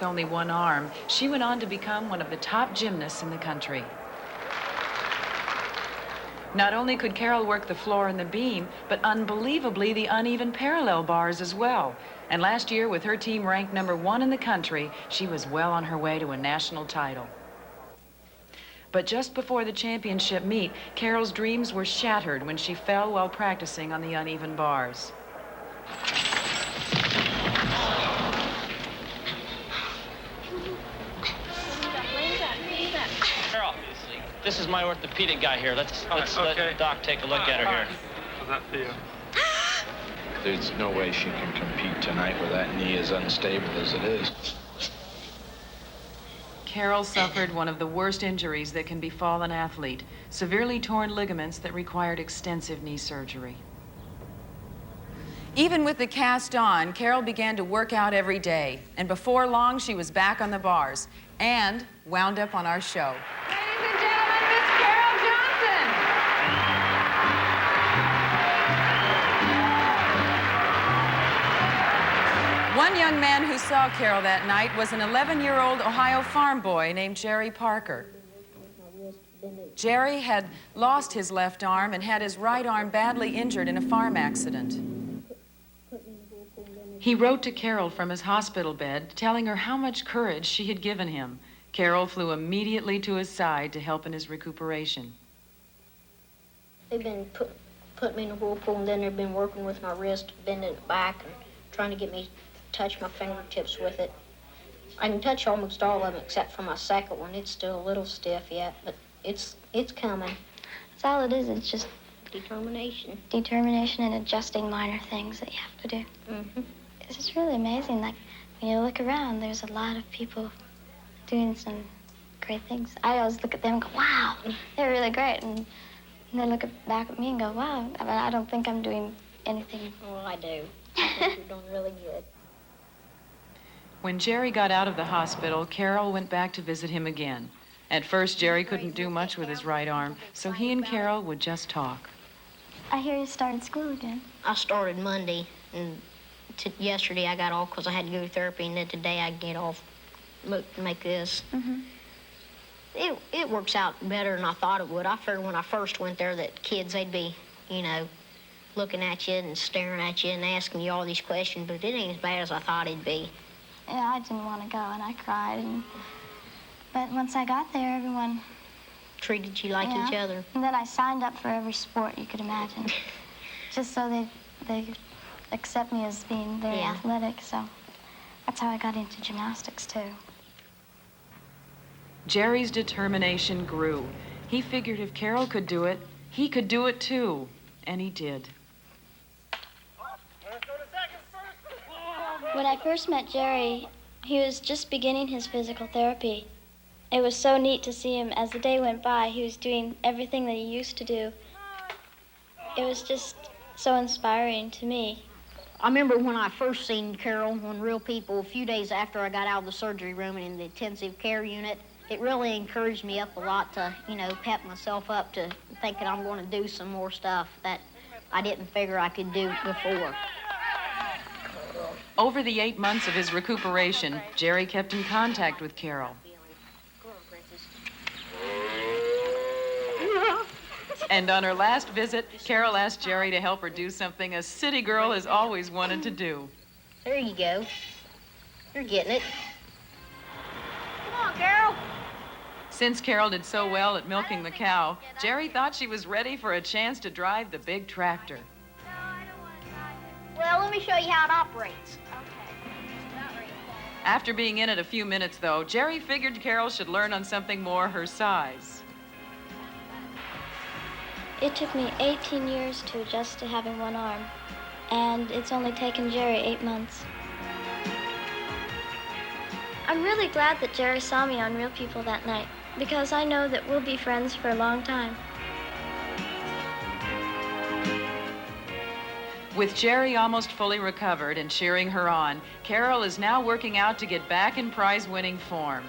with only one arm, she went on to become one of the top gymnasts in the country. Not only could Carol work the floor and the beam, but unbelievably the uneven parallel bars as well. And last year, with her team ranked #1 in the country, she was well on her way to a national title. But just before the championship meet, Carol's dreams were shattered when she fell while practicing on the uneven bars. Carol, this is my orthopedic guy here. Let's let Doc take a look at her here. How's that feel? There's no way she can compete tonight with that knee as unstable as it is. Carol suffered one of the worst injuries that can befall an athlete, severely torn ligaments that required extensive knee surgery. Even with the cast on, Carol began to work out every day, and before long, she was back on the bars and wound up on our show. Ladies and gentlemen, Miss Carol Johnston! One young man who saw Carol that night was an 11-year-old Ohio farm boy named Jerry Parker. Jerry had lost his left arm and had his right arm badly injured in a farm accident. He wrote to Carol from his hospital bed, telling her how much courage she had given him. Carol flew immediately to his side to help in his recuperation. They've been putting me in a whirlpool, and then they've been working with my wrist, bending it back, and trying to get me to touch my fingertips with it. I can touch almost all of them except for my second one. It's still a little stiff yet, but it's coming. That's all it is. It's just determination. Determination and adjusting minor things that you have to do. Mm-hmm. It's just really amazing. Like, when you look around, there's a lot of people doing some great things. I always look at them and go, wow, they're really great. And they look back at me and go, wow, but I don't think I'm doing anything. Well, I do. I think you're doing really good. When Jerry got out of the hospital, Carol went back to visit him again. At first, Jerry couldn't do much with his right arm, so he and Carol would just talk. I hear you started school again. I started Monday, and yesterday I got off because I had to go to therapy, and then today I get off to make this. Mm-hmm. It works out better than I thought it would. I figured when I first went there that kids, they'd be, you know, looking at you and staring at you and asking you all these questions, but it ain't as bad as I thought it'd be. Yeah, I didn't want to go, and I cried. But once I got there, everyone treated you like each other. And then I signed up for every sport you could imagine, just so they accept me as being very athletic. So that's how I got into gymnastics, too. Jerry's determination grew. He figured if Carol could do it, he could do it too. And he did. When I first met Jerry, he was just beginning his physical therapy. It was so neat to see him. As the day went by, he was doing everything that he used to do. It was just so inspiring to me. I remember when I first seen Carol on Real People, a few days after I got out of the surgery room and in the intensive care unit. It really encouraged me up a lot to, you know, pep myself up to thinking I'm going to do some more stuff that I didn't figure I could do before. Over the 8 months of his recuperation, Jerry kept in contact with Carol. And on her last visit, Carol asked Jerry to help her do something a city girl has always wanted to do. There you go. You're getting it. Come on, Carol. Since Carol did so well at milking the cow, Jerry thought she was ready for a chance to drive the big tractor. Well, let me show you how it operates. After being in it a few minutes, though, Jerry figured Carol should learn on something more her size. It took me 18 years to adjust to having one arm, and it's only taken Jerry 8 months. I'm really glad that Jerry saw me on Real People that night, because I know that we'll be friends for a long time. With Jerry almost fully recovered and cheering her on, Carol is now working out to get back in prize-winning form.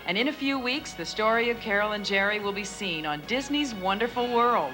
And in a few weeks, the story of Carol and Jerry will be seen on Disney's Wonderful World.